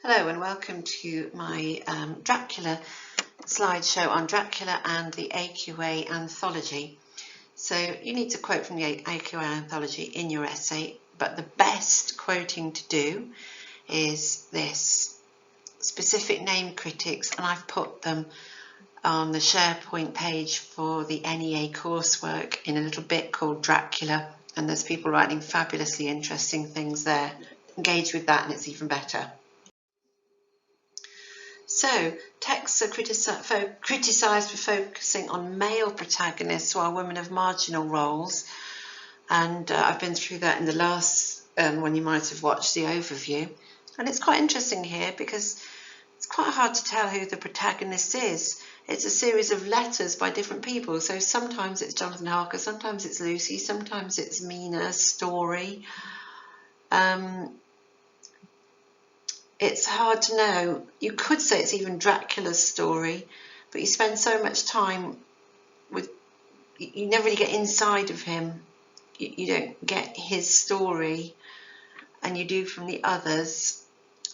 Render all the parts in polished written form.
Hello and welcome to my Dracula slideshow on Dracula and the AQA anthology. So you need to quote from the AQA anthology in your essay, but the best quoting to do is this: specific name critics, and I've put them on the SharePoint page for the NEA coursework in a little bit called Dracula, and there's people writing fabulously interesting things there. Engage with that and it's even better. So, texts are criticised for focusing on male protagonists while women have marginal roles, and I've been through that in the last one. You might have watched the overview, and it's quite interesting here because it's quite hard to tell who the protagonist is. It's a series of letters by different people, so sometimes it's Jonathan Harker, sometimes it's Lucy, sometimes it's Mina's story. It's hard to know. You could say it's even Dracula's story, but you spend so much time with, you never really get inside of him. You don't get his story, and you do from the others.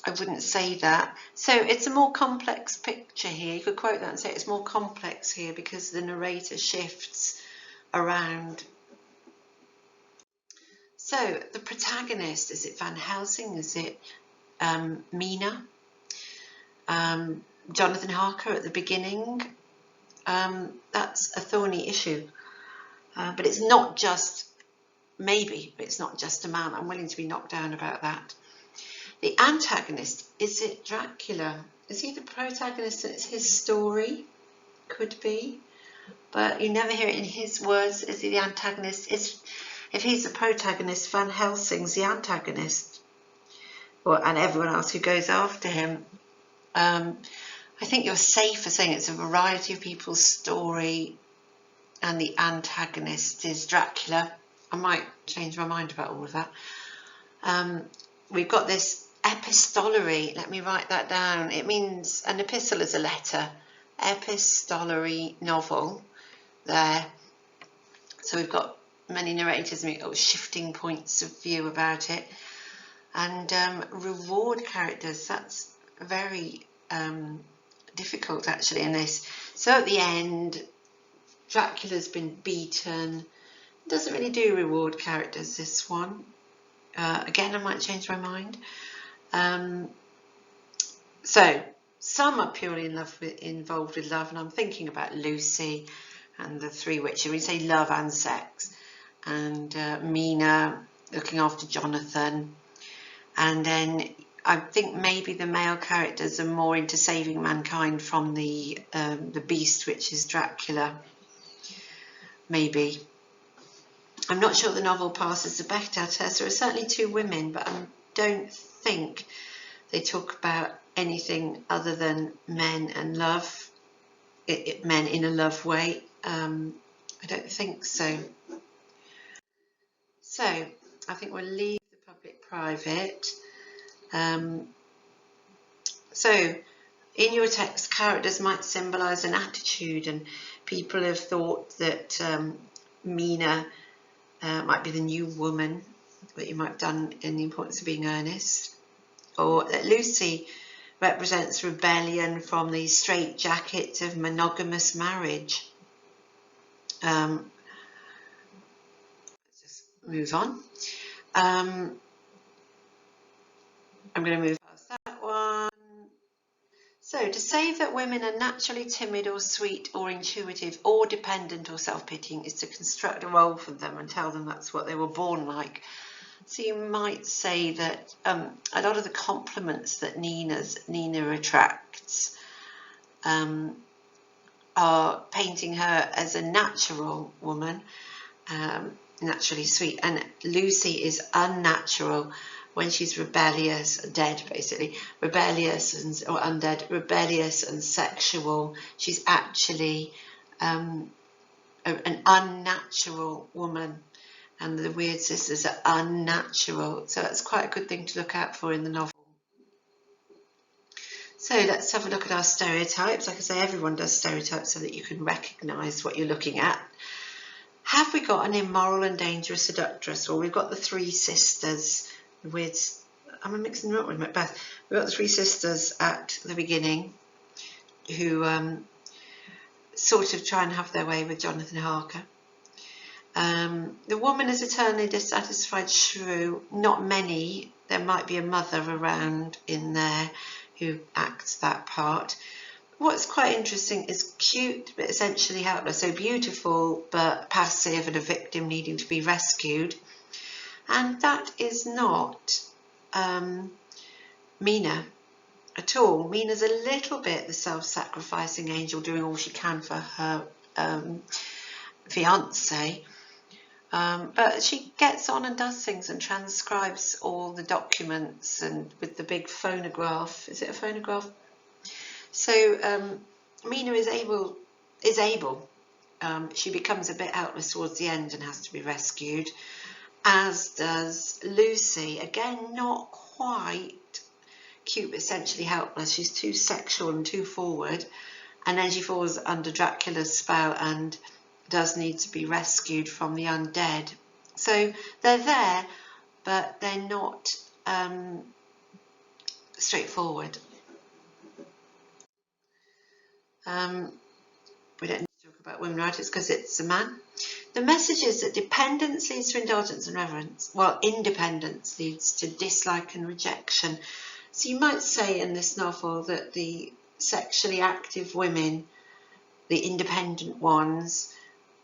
I wouldn't say that. So it's a more complex picture here. You could quote that and say it's more complex here because the narrator shifts around. So the protagonist, is it Van Helsing? Is it Mina, Jonathan Harker at the beginning? That's a thorny issue, but it's not just, maybe, but it's not just a man. I'm willing to be knocked down about that. The antagonist, is it Dracula? Is he the protagonist and it's his story? Could be, but you never hear it in his words. Is he the antagonist? If he's the protagonist, Van Helsing's the antagonist. And everyone else who goes after him. I think you're safer saying it's a variety of people's story and the antagonist is Dracula. I might change my mind about all of that. We've got this epistolary. Let me write that down. It means an epistle is a letter. Epistolary novel there. So we've got many narrators and we've got shifting points of view about it. And reward characters, that's very difficult actually in this. So at the end, Dracula's been beaten. Doesn't really do reward characters, this one. Again, I might change my mind. So some are purely involved with love, and I'm thinking about Lucy and the three witches. We say love and sex. And Mina looking after Jonathan. And then I think maybe the male characters are more into saving mankind from the beast, which is Dracula. Maybe. I'm not sure the novel passes the Bechdel test. There are certainly two women, but I don't think they talk about anything other than men and love. Men in a love way. I don't think so. So I think we'll leave the public-private. So in your text, characters might symbolise an attitude, and people have thought that Mina might be the new woman that you might have done in The Importance of Being Earnest, or that Lucy represents rebellion from the straitjacket of monogamous marriage. Let's just move on. I'm going to move past that one. So, to say that women are naturally timid or sweet or intuitive or dependent or self-pitying is to construct a role for them and tell them that's what they were born like. So you might say that a lot of the compliments that Nina attracts are painting her as a natural woman, naturally sweet, and Lucy is unnatural when she's rebellious, dead basically, rebellious or undead, rebellious and sexual. She's actually an unnatural woman, and the weird sisters are unnatural. So that's quite a good thing to look out for in the novel. So let's have a look at our stereotypes. Like I say, everyone does stereotypes so that you can recognise what you're looking at. Have we got an immoral and dangerous seductress? Well, we've got the three sisters with I'm mixing them up with Macbeth. We've got the three sisters at the beginning who sort of try and have their way with Jonathan Harker. The woman is eternally dissatisfied shrew. Not many. There might be a mother around in there who acts that part. What's quite interesting is cute but essentially helpless. So beautiful but passive and a victim needing to be rescued. And that is not Mina at all. Mina's a little bit the self-sacrificing angel doing all she can for her fiance. But she gets on and does things and transcribes all the documents and with the big phonograph. Is it a phonograph? So Mina is able. She becomes a bit helpless towards the end and has to be rescued, as does Lucy. Again, not quite cute, but essentially helpless. She's too sexual and too forward, and then she falls under Dracula's spell and does need to be rescued from the undead. So they're there, but they're not straightforward. We don't need to talk about women writers because it's a man. The message is that dependence leads to indulgence and reverence, while independence leads to dislike and rejection. So you might say in this novel that the sexually active women, the independent ones,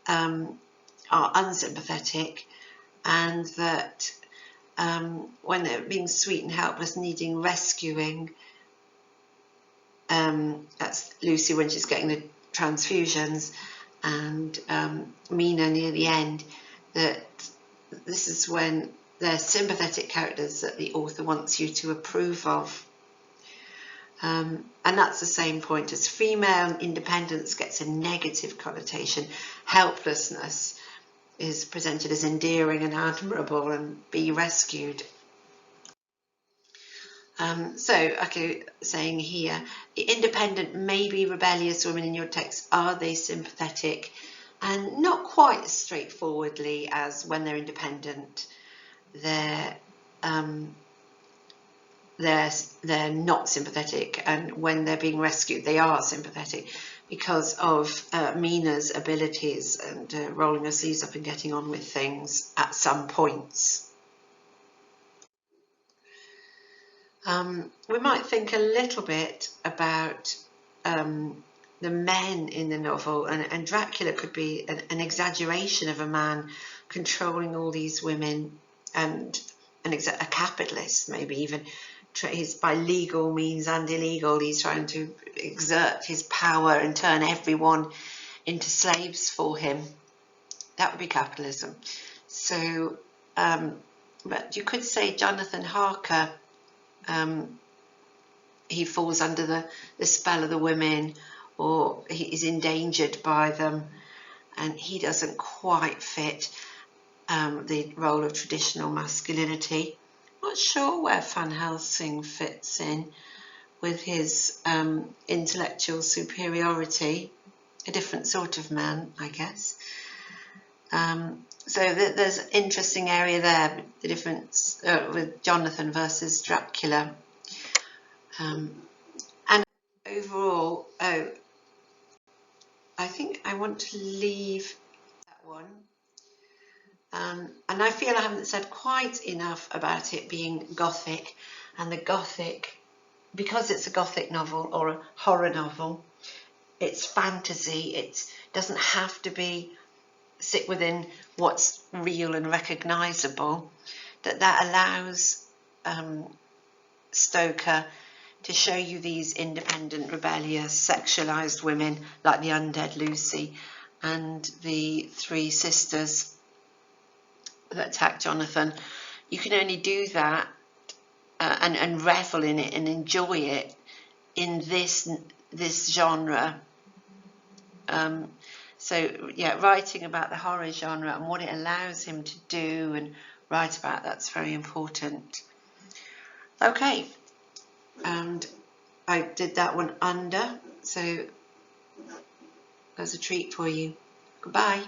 are unsympathetic, and that when they're being sweet and helpless, needing rescuing, that's Lucy when she's getting the transfusions, and Mina near the end, that this is when they're sympathetic characters that the author wants you to approve of. And that's the same point as female independence gets a negative connotation. Helplessness is presented as endearing and admirable and be rescued. Okay, saying here, the independent, maybe rebellious women in your text, are they sympathetic? And not quite as straightforwardly as when they're independent, they're not sympathetic, and when they're being rescued, they are sympathetic because of Mina's abilities and rolling her sleeves up and getting on with things at some points. We might think a little bit about the men in the novel, and Dracula could be an exaggeration of a man controlling all these women, and a capitalist, maybe even. He's by legal means and illegal, he's trying to exert his power and turn everyone into slaves for him. That would be capitalism. So, but you could say Jonathan Harker, he falls under the spell of the women, or he is endangered by them, and he doesn't quite fit the role of traditional masculinity. Not sure where Van Helsing fits in with his intellectual superiority. A different sort of man, I guess. So there's an interesting area there, the difference with Jonathan versus Dracula. And overall, I think I want to leave that one. And I feel I haven't said quite enough about it being Gothic, and the Gothic, because it's a Gothic novel or a horror novel, it's fantasy, it doesn't have to sit within what's real and recognisable, that allows Stoker to show you these independent, rebellious, sexualised women like the undead Lucy and the three sisters that attack Jonathan. You can only do that and revel in it and enjoy it in this genre. So yeah, writing about the horror genre and what it allows him to do and write about, that's very important. Okay, and I did that one under, so there's a treat for you. Goodbye.